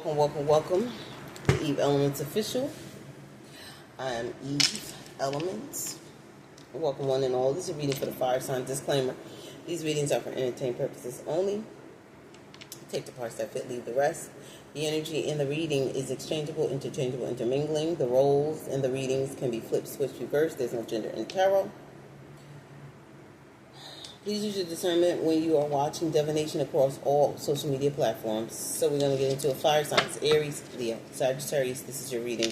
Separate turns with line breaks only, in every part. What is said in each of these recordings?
Welcome to Eve Elements Official. I am Eve Elements. Welcome one and all. This is a reading for the fire sign. Disclaimer: these readings are for entertainment purposes only. Take the parts that fit, leave the rest. The energy in the reading is exchangeable, interchangeable, intermingling. The roles in the readings can be flipped, switched, reversed. There's no gender in tarot. Please use your discernment when you are watching divination across all social media platforms. So we're going to get into a fire signs: Aries, Leo, Sagittarius. This is your reading.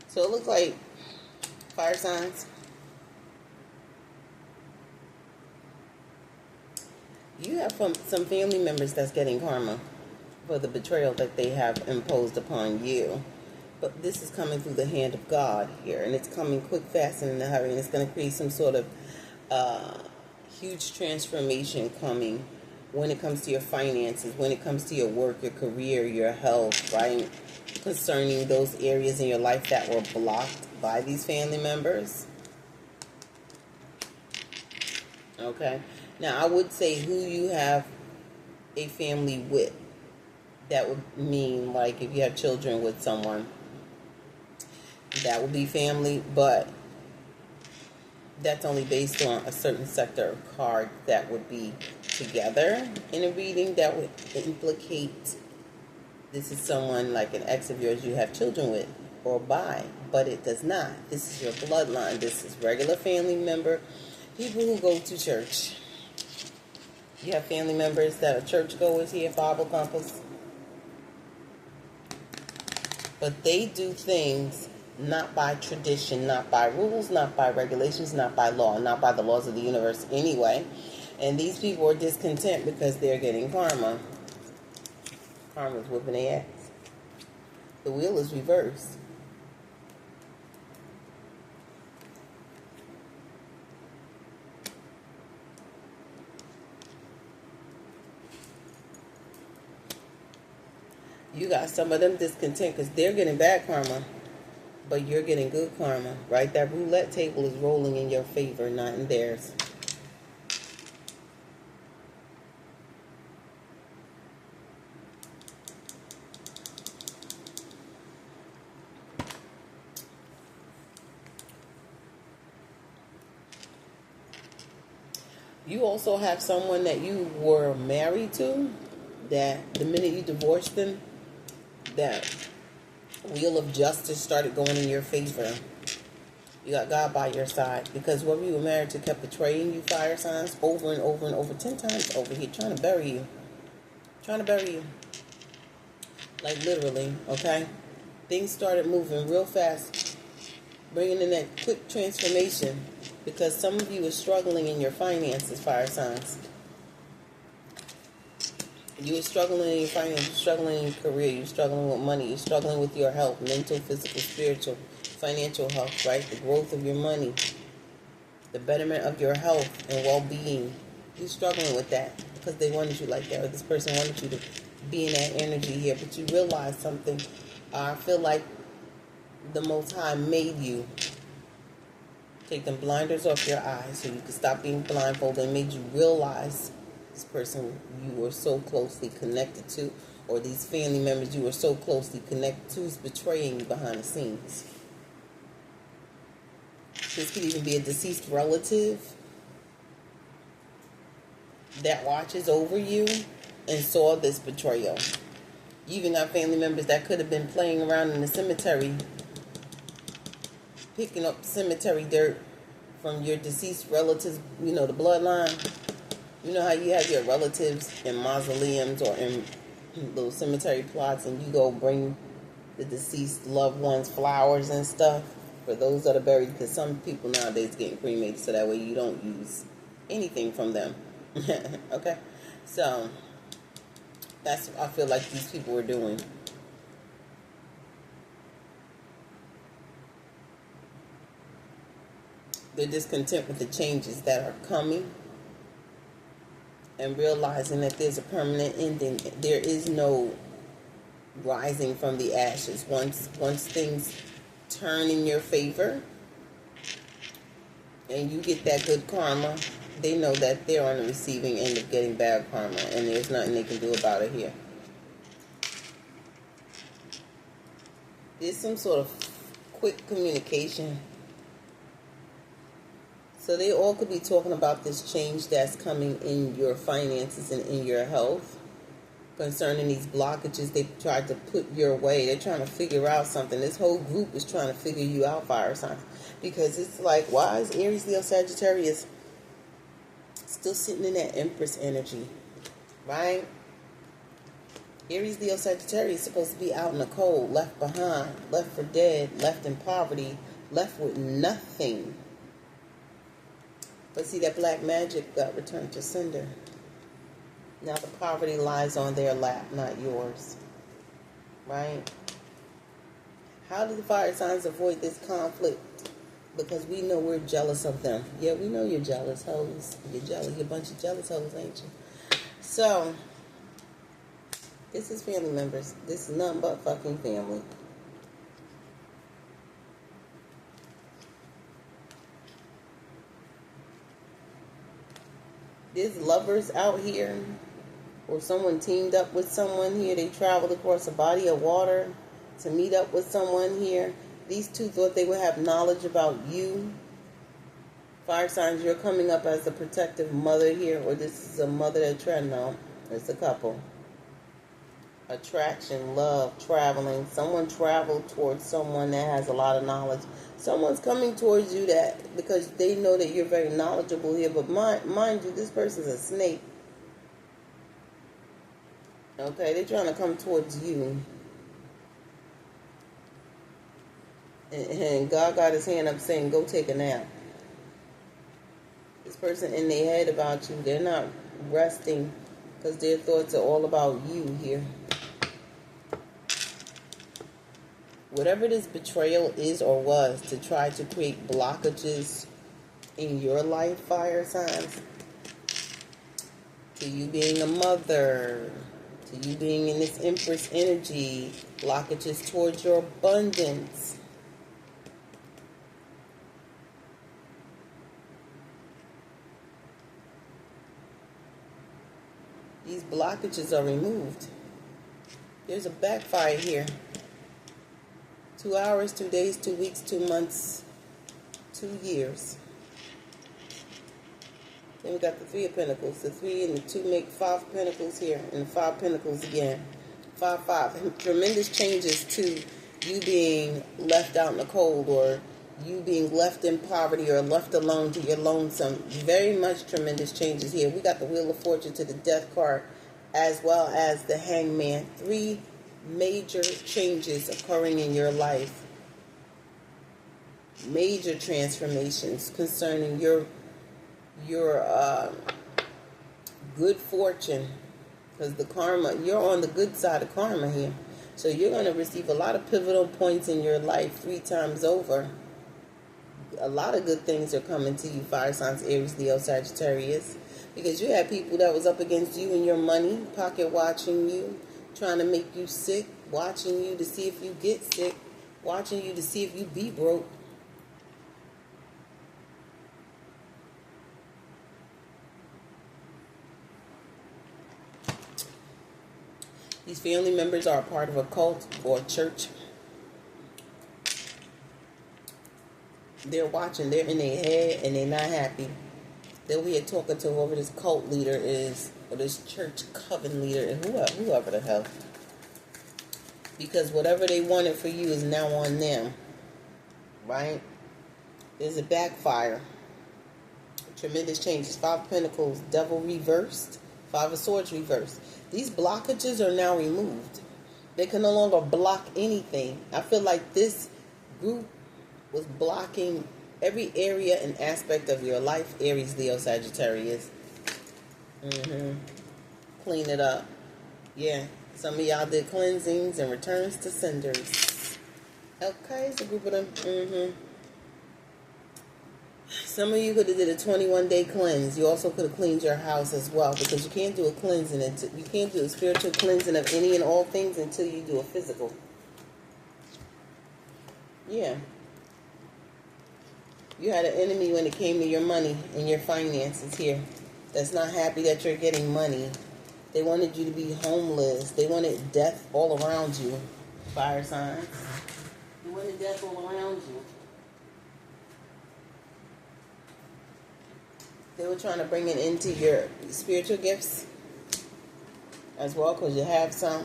So it looks like fire signs. You have some family members that's getting karma for the betrayal that they have imposed upon you. But this is coming through the hand of God here, and it's coming quick, fast, and in a hurry, and it's going to create some sort of huge transformation coming when it comes to your finances, when it comes to your work, your career, your health, right? Concerning those areas in your life that were blocked by these family members. Okay. Now, I would say who you have a family with. That would mean, like, if you have children with someone, that would be family, but that's only based on a certain sector of cards that would be together in a reading. That would implicate this is someone like an ex of yours you have children with or by, but it does not. This is your bloodline. This is regular family member, people who go to church. You have family members that are churchgoers here, Bible thumpers, but they do things not by tradition, not by rules, not by regulations, not by law, not by the laws of the universe anyway. And these people are discontent because they're getting karma. Karma's whooping their ass. The wheel is reversed. You got some of them discontent because they're getting bad karma, but you're getting good karma, right? That roulette table is rolling in your favor, not in theirs. You also have someone that you were married to, that the minute you divorced them, that wheel of justice started going in your favor. You got God by your side, because whoever you were married to kept betraying you, fire signs, over and over and over, 10 times over here, trying to bury you. Trying to bury you. Like literally, okay? Things started moving real fast, bringing in that quick transformation, because some of you are struggling in your finances, fire signs. You are struggling in your finances, you're struggling in your career, you're struggling with money, you're struggling with your health, mental, physical, spiritual, financial health, right? The growth of your money, the betterment of your health and well-being. You're struggling with that because they wanted you like that, or this person wanted you to be in that energy here, but you realize something. I feel like the Most High made you take them blinders off your eyes so you could stop being blindfolded, and made you realize this person you were so closely connected to, or these family members you were so closely connected to, is betraying you behind the scenes. This could even be a deceased relative that watches over you and saw this betrayal. You even got family members that could have been playing around in the cemetery, picking up cemetery dirt from your deceased relatives, you know, the bloodline. You know how you have your relatives in mausoleums or in little cemetery plots, and you go bring the deceased loved ones flowers and stuff for those that are buried, because some people nowadays getting cremated so that way you don't use anything from them. Okay? So that's what I feel like these people were doing. They're discontent with the changes that are coming, and realizing that there's a permanent ending. There is no rising from the ashes. Once things turn in your favor and you get that good karma, they know that they're on the receiving end of getting bad karma, and there's nothing they can do about it here. There's some sort of quick communication. So they all could be talking about this change that's coming in your finances and in your health concerning these blockages they tried to put your way. They're trying to figure out something. This whole group is trying to figure you out, fire signs. Because it's like, why is Aries, Leo, Sagittarius still sitting in that Empress energy? Right? Aries, Leo, Sagittarius is supposed to be out in the cold, left behind, left for dead, left in poverty, left with nothing. But see, that black magic got returned to sender. Now the poverty lies on their lap, not yours. Right? How do the fire signs avoid this conflict? Because we know we're jealous of them. Yeah, we know you're jealous, hoes. You're jealous. You're a bunch of jealous hoes, ain't you? So, this is family members. This is nothing but fucking family. There's lovers out here, or someone teamed up with someone here. They traveled across a body of water to meet up with someone here. These two thought they would have knowledge about you. Fire signs, you're coming up as a protective mother here, or this is a mother that no, it's a couple. Attraction, love, traveling. Someone traveled towards someone that has a lot of knowledge. Someone's coming towards you that because they know that you're very knowledgeable here, but mind you, this person's a snake. Okay, they're trying to come towards you. And God got his hand up saying, go take a nap. This person in their head about you, they're not resting because their thoughts are all about you here. Whatever this betrayal is or was to try to create blockages in your life, fire signs, to you being a mother, to you being in this Empress energy, blockages towards your abundance. These blockages are removed. There's a backfire here. 2 hours, 2 days, 2 weeks, 2 months, 2 years. Then we got the Three of Pentacles. The 3 and the 2 make 5 Pentacles here, and 5 Pentacles again. 5, 5. Tremendous changes to you being left out in the cold, or you being left in poverty, or left alone to your lonesome. Very much tremendous changes here. We got the Wheel of Fortune to the Death card, as well as the Hangman. 3 major changes occurring in your life. Major transformations concerning your good fortune. Because the karma, you're on the good side of karma here. So you're going to receive a lot of pivotal points in your life 3 times over. A lot of good things are coming to you, fire signs, Aries, Leo, Sagittarius. Because you had people that was up against you and your money, pocket watching you, trying to make you sick, watching you to see if you get sick, watching you to see if you be broke. These family members are a part of a cult or a church. They're watching, they're in their head, and they're not happy. They're here talking to whoever this cult leader is, or this church coven leader, and whoever the hell. Because whatever they wanted for you is now on them. Right? There's a backfire. Tremendous changes. 5 of Pentacles, Devil reversed. 5 of Swords reversed. These blockages are now removed. They can no longer block anything. I feel like this group was blocking every area and aspect of your life, Aries, Leo, Sagittarius. Clean it up. Yeah. Some of y'all did cleansings and returns to senders. Okay, it's a group of them. Some of you could have did a 21-day cleanse. You also could have cleaned your house as well, because you can't do a cleansing until, you can't do a spiritual cleansing of any and all things until you do a physical. Yeah. You had an enemy when it came to your money and your finances here. That's not happy that you're getting money. They wanted you to be homeless. They wanted death all around you. Fire signs. They wanted death all around you. They were trying to bring it into your spiritual gifts as well, because you have some.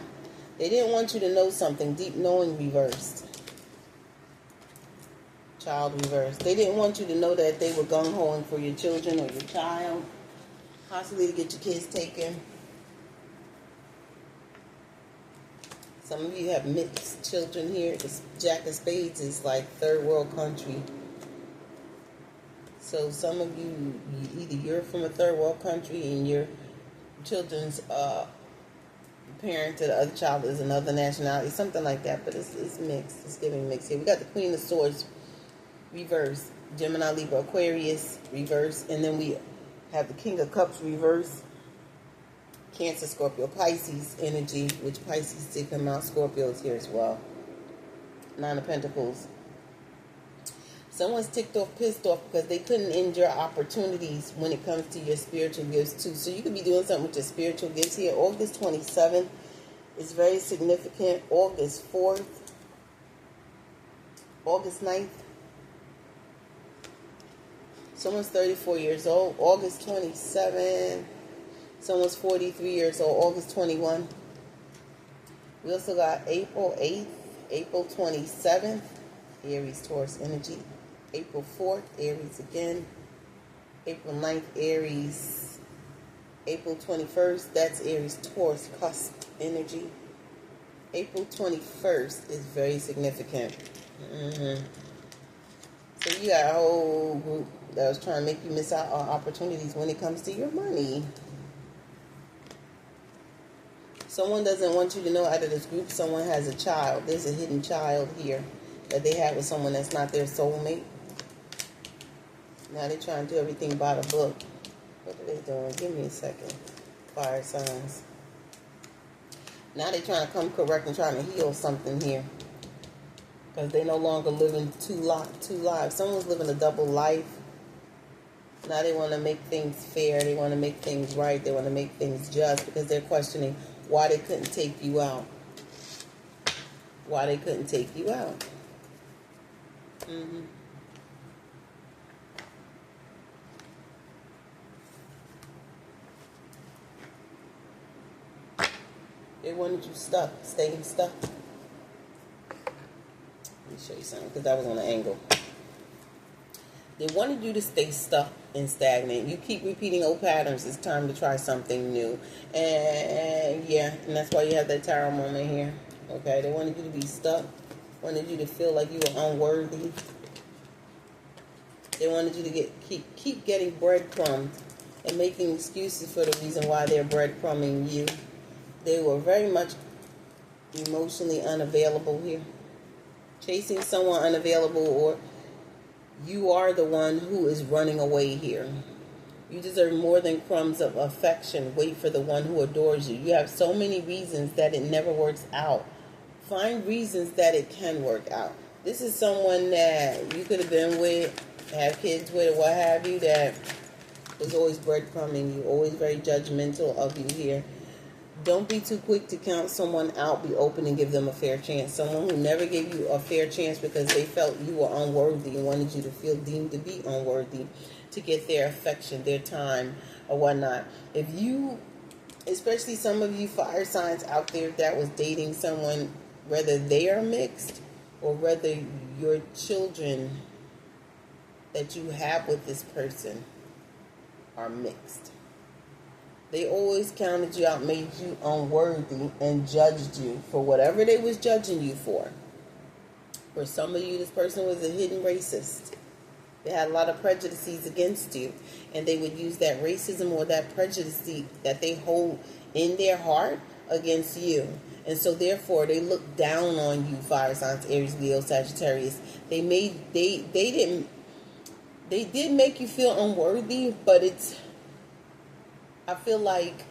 They didn't want you to know something. Deep knowing reversed. Child reversed. They didn't want you to know that they were gung-hoing for your children or your child. Possibly to get your kids taken. Some of you have mixed children here. This Jack of Spades is like third world country. So some of you, either you're from a third world country and your children's parent to the other child is another nationality, something like that. But it's mixed. It's giving mixed here. We got the Queen of Swords reverse, Gemini, Libra, Aquarius reverse, and then we have the King of Cups reverse, Cancer, Scorpio, Pisces energy, which Pisces did come out. Scorpio is here as well. Nine of Pentacles. Someone's ticked off, pissed off because they couldn't end your opportunities when it comes to your spiritual gifts too. So you could be doing something with your spiritual gifts here. August 27th is very significant. August 4th. August 9th. Someone's 34 years old. August 27th. Someone's 43 years old. August 21. We also got April 8th. April 27th. Aries, Taurus energy. April 4th, Aries again. April 9th, Aries. April 21st, that's Aries, Taurus, cusp energy. April 21st is very significant. So you got a whole group that was trying to make you miss out on opportunities when it comes to your money. Someone doesn't want you to know out of this group someone has a child. There's a hidden child here that they had with someone that's not their soulmate. Now they're trying to do everything by the book. What are they doing? Give me a second. Fire signs. Now they're trying to come correct and trying to heal something here. Because they no longer living two lives. Someone's living a double life. Now they want to make things fair. They want to make things right. They want to make things just because they're questioning why they couldn't take you out. Why they couldn't take you out. They wanted you stuck, staying stuck. Let me show you something, because that was on an angle. They wanted you to stay stuck and stagnant. You keep repeating old patterns. It's time to try something new. And yeah, and that's why you have that tarot moment here. Okay, they wanted you to be stuck. Wanted you to feel like you were unworthy. They wanted you to keep getting breadcrumbs and making excuses for the reason why they're breadcrumbing you. They were very much emotionally unavailable here. Chasing someone unavailable, or you are the one who is running away here. You deserve more than crumbs of affection. Wait for the one who adores you. You have so many reasons that it never works out. Find reasons that it can work out. This is someone that you could have been with, have kids with, or what have you, that was always breadcrumbing you, always very judgmental of you here. Don't be too quick to count someone out. Be open and give them a fair chance. Someone who never gave you a fair chance because they felt you were unworthy and wanted you to feel deemed to be unworthy to get their affection, their time, or whatnot. If you, especially some of you fire signs out there that was dating someone, whether they are mixed or whether your children that you have with this person are mixed. They always counted you out, made you unworthy, and judged you for whatever they was judging you for. For some of you, this person was a hidden racist. They had a lot of prejudices against you, and they would use that racism or that prejudice that they hold in their heart against you. And so therefore, they look down on you, fire signs, Aries, Leo, Sagittarius. They did make you feel unworthy, but I feel like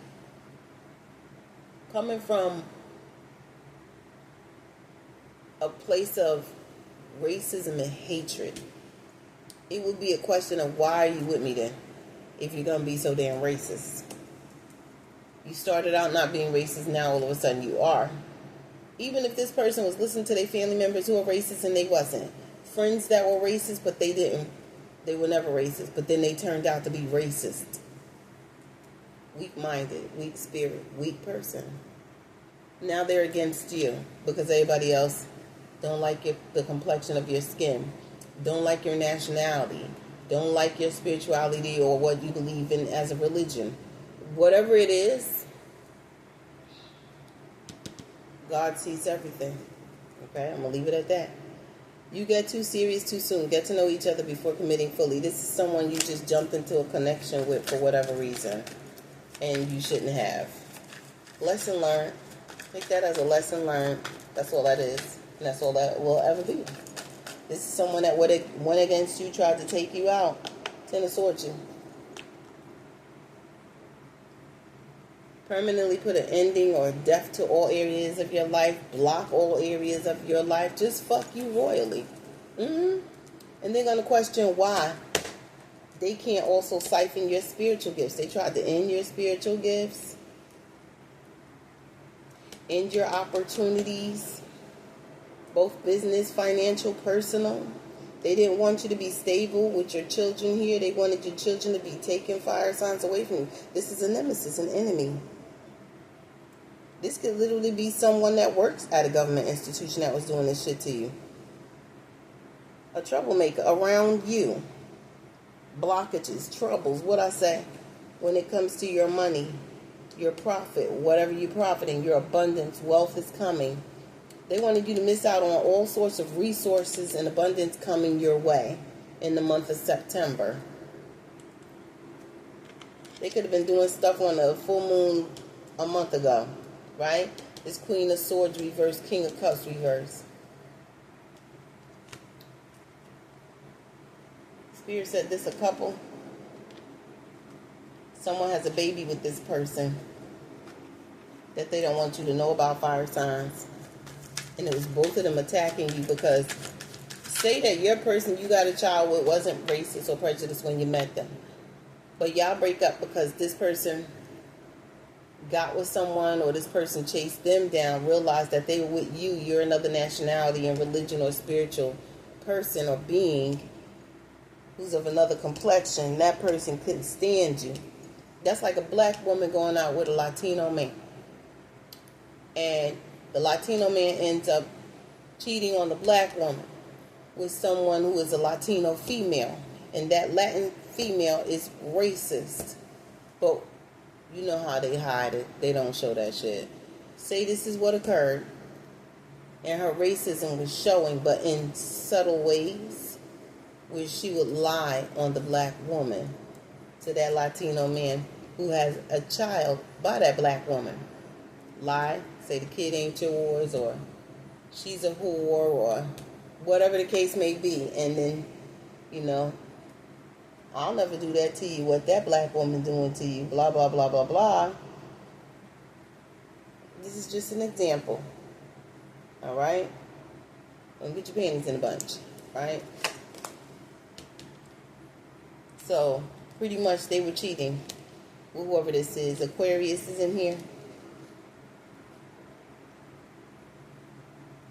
coming from a place of racism and hatred, it would be a question of why are you with me then, if you're going to be so damn racist. You started out not being racist, now all of a sudden you are. Even if this person was listening to their family members who are racist and they wasn't. Friends that were racist, but they didn't. They were never racist, but then they turned out to be racist. Weak-minded, weak spirit, weak person. Now they're against you because everybody else don't like the complexion of your skin, don't like your nationality, don't like your spirituality or what you believe in as a religion. Whatever it is, God sees everything. Okay, I'm going to leave it at that. You get too serious too soon. Get to know each other before committing fully. This is someone you just jumped into a connection with for whatever reason, and you shouldn't have. Lesson learned. Take that as a lesson learned. That's all that is, and that's all that will ever be. This is someone that went against you, tried to take you out. Ten of Swords you. Permanently put an ending or death to all areas of your life. Block all areas of your life. Just fuck you royally. And they're going to question why they can't also siphon your spiritual gifts. They tried to end your spiritual gifts. End your opportunities. Both business, financial, personal. They didn't want you to be stable with your children here. They wanted your children to be taking fire signs away from you. This is a nemesis, an enemy. This could literally be someone that works at a government institution that was doing this shit to you. A troublemaker around you. Blockages, troubles, what I say. When it comes to your money, your profit, whatever you're profiting, your abundance, wealth is coming. They wanted you to miss out on all sorts of resources and abundance coming your way in the month of September. They could have been doing stuff on a full moon a month ago, right? This Queen of Swords reverse, King of Cups reverse. Spirit said this a couple. Someone has a baby with this person that they don't want you to know about, fire signs. And it was both of them attacking you because say that your person you got a child with wasn't racist or prejudiced when you met them. But y'all break up because this person got with someone or this person chased them down, realized that they were with you. You're another nationality and religion or spiritual person or being who's of another complexion. That person couldn't stand you. That's like a black woman going out with a Latino man. And the Latino man ends up cheating on the black woman with someone who is a Latino female. And that Latin female is racist. But you know how they hide it. They don't show that shit. Say this is what occurred. And her racism was showing, but in subtle ways, where she would lie on the black woman to that Latino man who has a child by that black woman. Lie, say the kid ain't yours, or she's a whore, or whatever the case may be. And then, you know, I'll never do that to you. What that black woman doing to you, blah, blah, blah, blah, blah. This is just an example. All right? Don't get your panties in a bunch. Right? So, pretty much they were cheating with whoever this is. Aquarius is in here.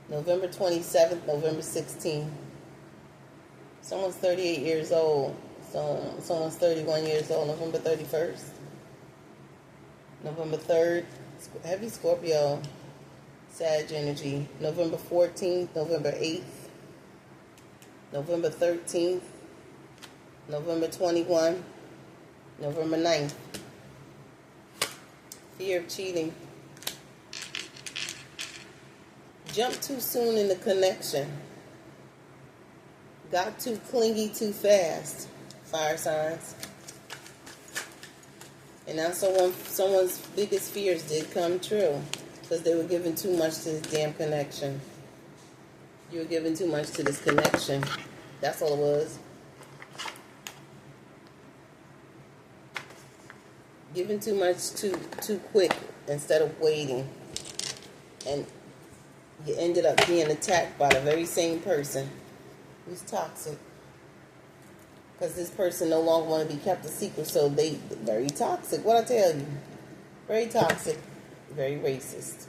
November 27th, November 16th. Someone's 38 years old. Someone's 31 years old. November 31st. November 3rd. Heavy Scorpio. Sag energy. November 14th. November 8th. November 13th. November 21. November 9th. Fear of cheating. Jump too soon in the connection. Got too clingy too fast. Fire signs. And now someone's biggest fears did come true. Because they were giving too much to this damn connection. You were giving too much to this connection. That's all it was. Giving too much too quick instead of waiting. And you ended up being attacked by the very same person who's toxic. Because this person no longer want to be kept a secret, so they very toxic. What I tell you? Very toxic, very racist.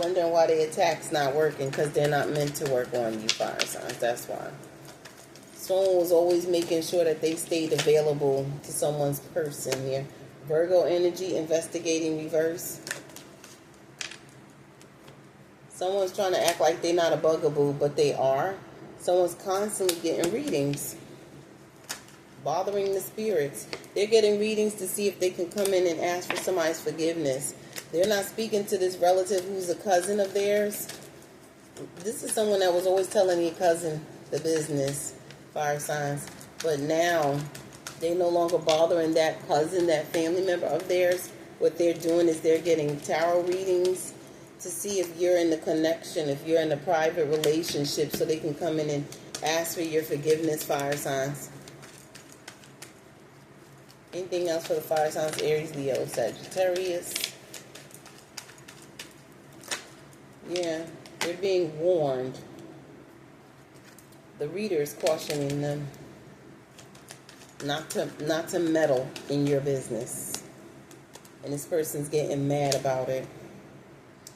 Wondering why their attack's not working, because they're not meant to work on you, fire signs. That's why. Someone was always making sure that they stayed available to someone's person here. Virgo energy, investigating reverse. Someone's trying to act like they're not a bugaboo, but they are. Someone's constantly getting readings. Bothering the spirits. They're getting readings to see if they can come in and ask for somebody's forgiveness. They're not speaking to this relative who's a cousin of theirs. This is someone that was always telling your cousin the business, fire signs. But now, they no longer bothering that cousin, that family member of theirs. What they're doing is they're getting tarot readings to see if you're in the connection, if you're in a private relationship, so they can come in and ask for your forgiveness, fire signs. Anything else for the fire signs? Aries, Leo, Sagittarius. Yeah, they're being warned. The reader is cautioning them not to meddle in your business. And this person's getting mad about it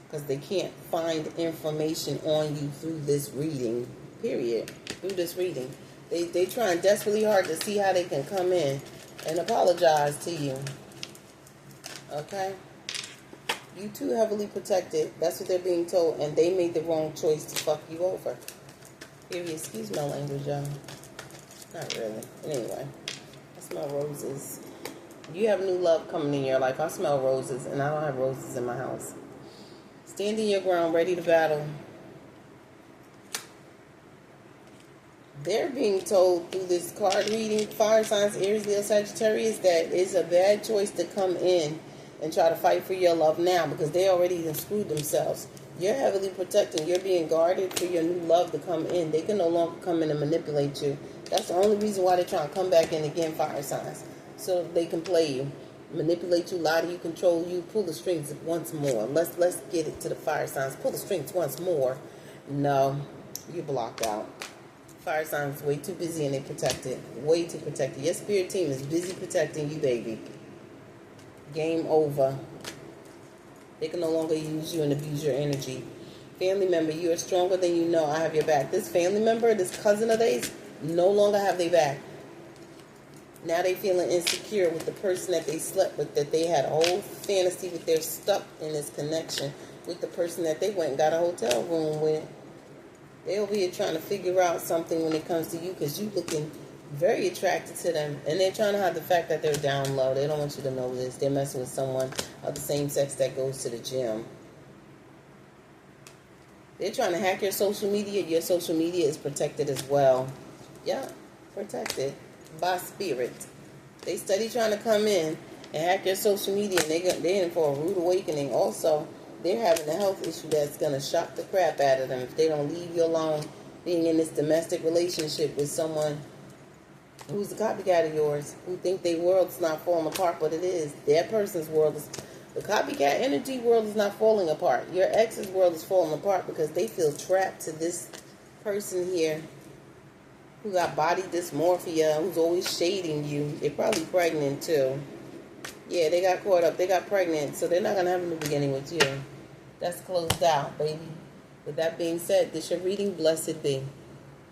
because they can't find information on you through this reading, period. Through this reading. They trying desperately hard to see how they can come in and apologize to you. Okay? You too heavily protected. That's what they're being told. And they made the wrong choice to fuck you over. Period. Excuse my language, y'all. Not really. Anyway. I smell roses. You have new love coming in your life. I smell roses. And I don't have roses in my house. Standing your ground, ready to battle. They're being told through this card reading, fire signs, Aries, Leo, Sagittarius, that it's a bad choice to come in and try to fight for your love now, because they already screwed themselves. You're heavily protected. You're being guarded for your new love to come in. They can no longer come in and manipulate you. That's the only reason why they're trying to come back in again, fire signs. So they can play you, manipulate you, lie to you, control you, pull the strings once more. Let's get it to the fire signs. Pull the strings once more. No, you're blocked out. Fire signs way too busy and they protected. Way too protected. Your spirit team is busy protecting you, baby. Game over. They can no longer use you and abuse your energy. Family member, you are stronger than you know. I have your back. This family member, this cousin of theirs, no longer have their back. Now they feeling insecure with the person that they slept with, that they had a whole fantasy with. They're stuck in this connection with the person that they went and got a hotel room with. They over here trying to figure out something when it comes to you, because you looking very attracted to them, and they're trying to hide the fact that they're down low. They don't want you to know this. They're messing with someone of the same sex that goes to the gym. They're trying to hack your social media. Your social media is protected as well. Yeah, protected by spirit. They steady trying to come in and hack your social media, and they're in for a rude awakening. Also, they're having a health issue that's going to shock the crap out of them if they don't leave you alone being in this domestic relationship with someone who's a copycat of yours, who think their world's not falling apart, but it is. Their person's world is... The copycat energy world is not falling apart. Your ex's world is falling apart because they feel trapped to this person here who got body dysmorphia, who's always shading you. They're probably pregnant too. Yeah, they got caught up. They got pregnant, so they're not going to have a new beginning with you. That's closed out, baby. With that being said, this your reading. Blessed be.